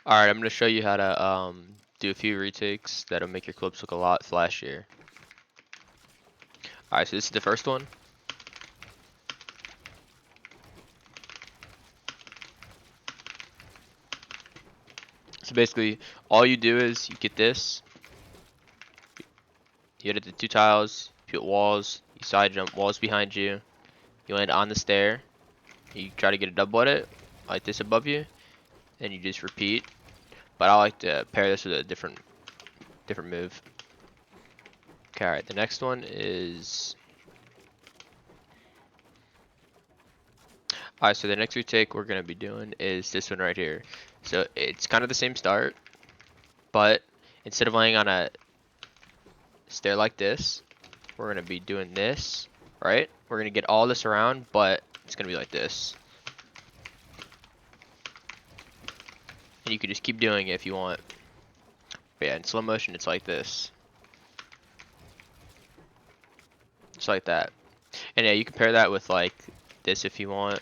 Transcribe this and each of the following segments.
Alright, I'm going to show you how to do a few retakes that'll make your clips look a lot flashier. Alright, so this is the first one. So basically, all you do is you get this, you hit the two tiles, you put walls, you side jump, walls behind you, you land on the stair, you try to get a double edit, like this above you, and you just repeat. But I like to pair this with a different move. Okay, alright, the next one is... Alright, so the next retake we're going to be doing is this one right here. So it's kind of the same start, but instead of laying on a stair like this, we're going to be doing this, right? We're going to get all this around, but it's going to be like this. And you can just keep doing it if you want. But yeah, in slow motion, it's like this. It's like that. And yeah, you can pair that with like this if you want.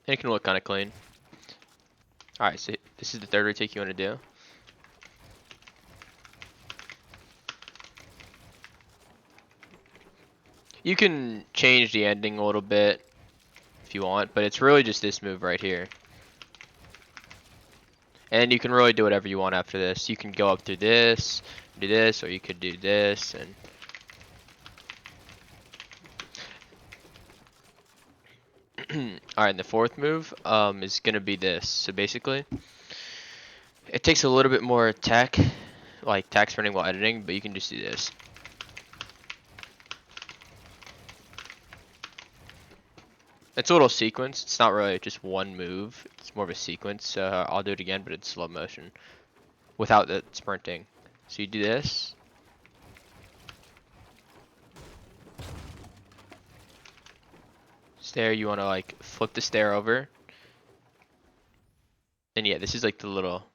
And it can look kind of clean. Alright, so this is the third retake you want to do. You can change the ending a little bit if you want, but it's really just this move right here. And you can really do whatever you want after this. You can go up through this, do this, or you could do this, and alright, and the fourth move is gonna be this. So basically, it takes a little bit more tech, like tack sprinting while editing, but you can just do this. It's a little sequence. It's not really just one move. It's more of a sequence. I'll do it again, but it's slow motion without the sprinting. So you do this. Stair, you want to like flip the stair over. And yeah, this is like the little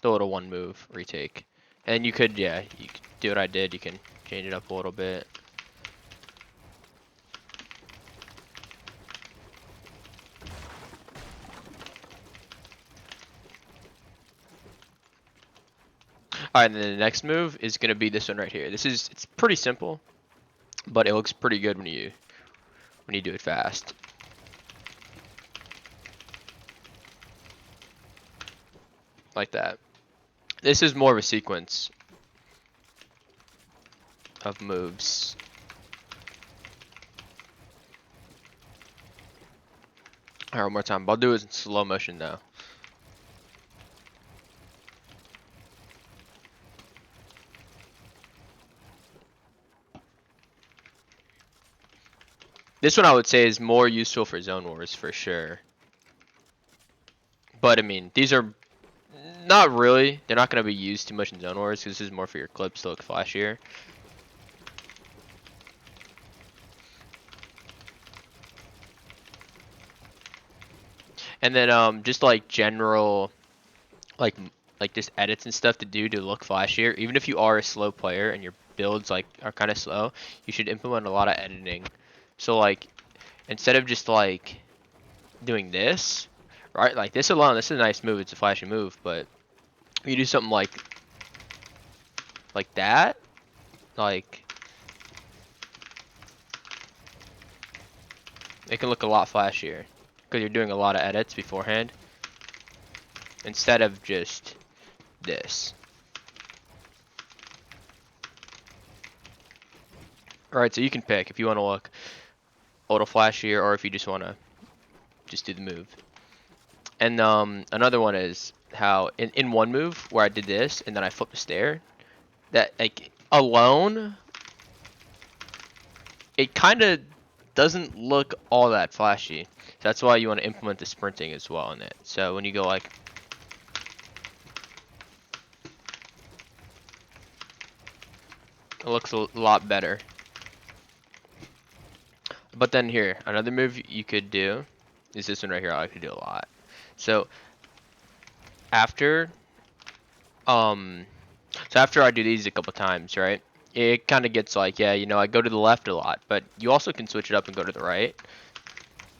one move retake. And you could, yeah, you could do what I did. You can change it up a little bit. Alright, and then the next move is gonna be this one right here. It's pretty simple, but it looks pretty good when you do it fast. Like that. This is more of a sequence of moves. Alright, one more time. I'll do it in slow motion now. This one I would say is more useful for zone wars for sure. But I mean, these are not really. They're not going to be used too much in zone wars because this is more for your clips to look flashier. And then just like general like just edits and stuff to do to look flashier. Even if you are a slow player and your builds like are kind of slow, you should implement a lot of editing. So like instead of just like doing this, right? Like this alone, this is a nice move. It's a flashy move, but you do something like that, like it can look a lot flashier because you're doing a lot of edits beforehand instead of just this. Alright, so you can pick if you want to look a little flashier or if you just want to just do the move. And another one is how in one move where I did this and then I flipped the stair, that like alone it kind of doesn't look all that flashy. So that's why you want to implement the sprinting as well in it. So when you go like it looks a lot better. But then here, another move you could do is this one right here. I like to do a lot. So after after I do these a couple times, right? It kind of gets like, yeah, you know, I go to the left a lot, but you also can switch it up and go to the right.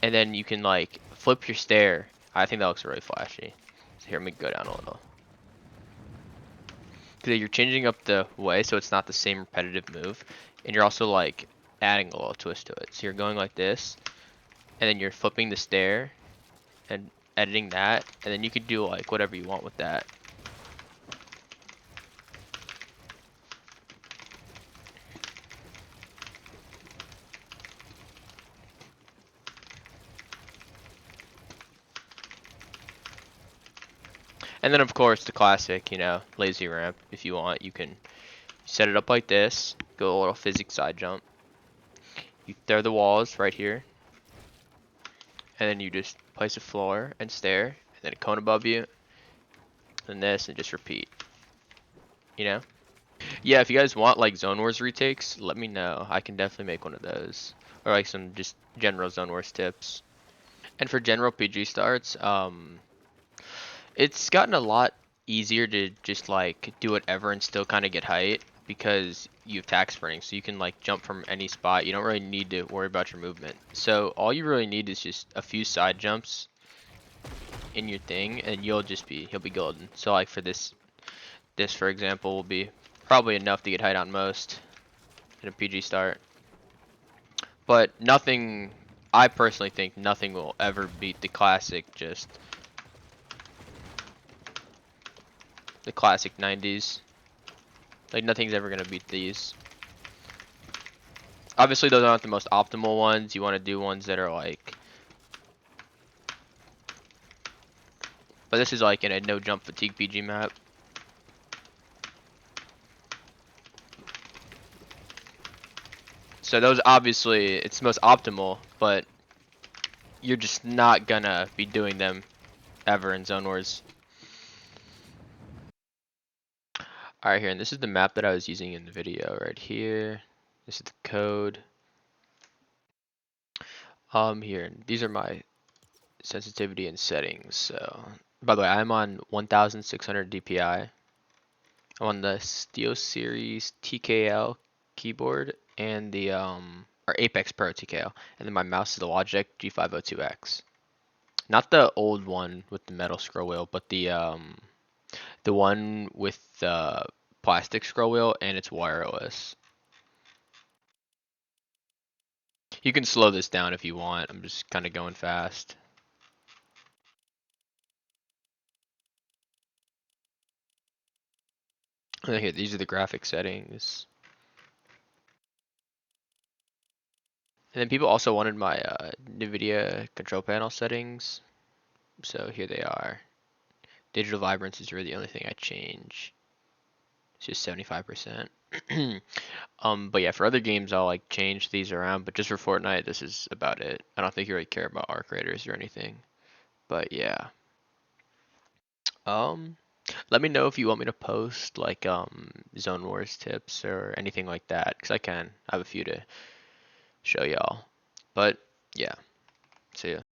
and then you can like flip your stair. I think that looks really flashy. So here, let me go down a little. Because you're changing up the way so it's not the same repetitive move, and you're also like adding a little twist to it. So you're going like this, and then you're flipping the stair and editing that, and then you could do like whatever you want with that. And then of course the classic, you know, lazy ramp. If you want, you can set it up like this, go a little physics side jump. You throw the walls right here, and then you just place a floor and stair, and then a cone above you, and this, and just repeat. You know? Yeah, if you guys want like Zone Wars retakes, let me know. I can definitely make one of those, or like some just general Zone Wars tips. And for general PG starts, it's gotten a lot easier to just like do whatever and still kind of get height because you have tack spring, so you can like jump from any spot. You don't really need to worry about your movement. So all you really need is just a few side jumps in your thing, and you'll be golden. So like for this for example will be probably enough to get height on most in a PG start. But nothing, I personally think nothing will ever beat the classic 90s. Like nothing's ever gonna beat these. Obviously those aren't the most optimal ones. You want to do ones that are like, but this is like in a no jump fatigue PG map. So those obviously it's the most optimal, but you're just not gonna be doing them ever in Zone Wars. Alright, here, and this is the map that I was using in the video right here. This is the code. Here, these are my sensitivity and settings. So, by the way, I'm on 1600 DPI. I'm on the SteelSeries TKL keyboard and the or Apex Pro TKL, and then my mouse is the Logitech G502X. Not the old one with the metal scroll wheel, but the one with the plastic scroll wheel and it's wireless. You can slow this down if you want. I'm just kind of going fast. And then here, these are the graphic settings. And then people also wanted my NVIDIA control panel settings. So here they are. Digital vibrance is really the only thing I change. It's just 75%. But yeah, for other games, I'll like change these around. But just for Fortnite, this is about it. I don't think you really care about arc raiders or anything. But yeah. Um, Let me know if you want me to post like Zone Wars tips or anything like that, because I can. I have a few to show y'all. But yeah, see ya.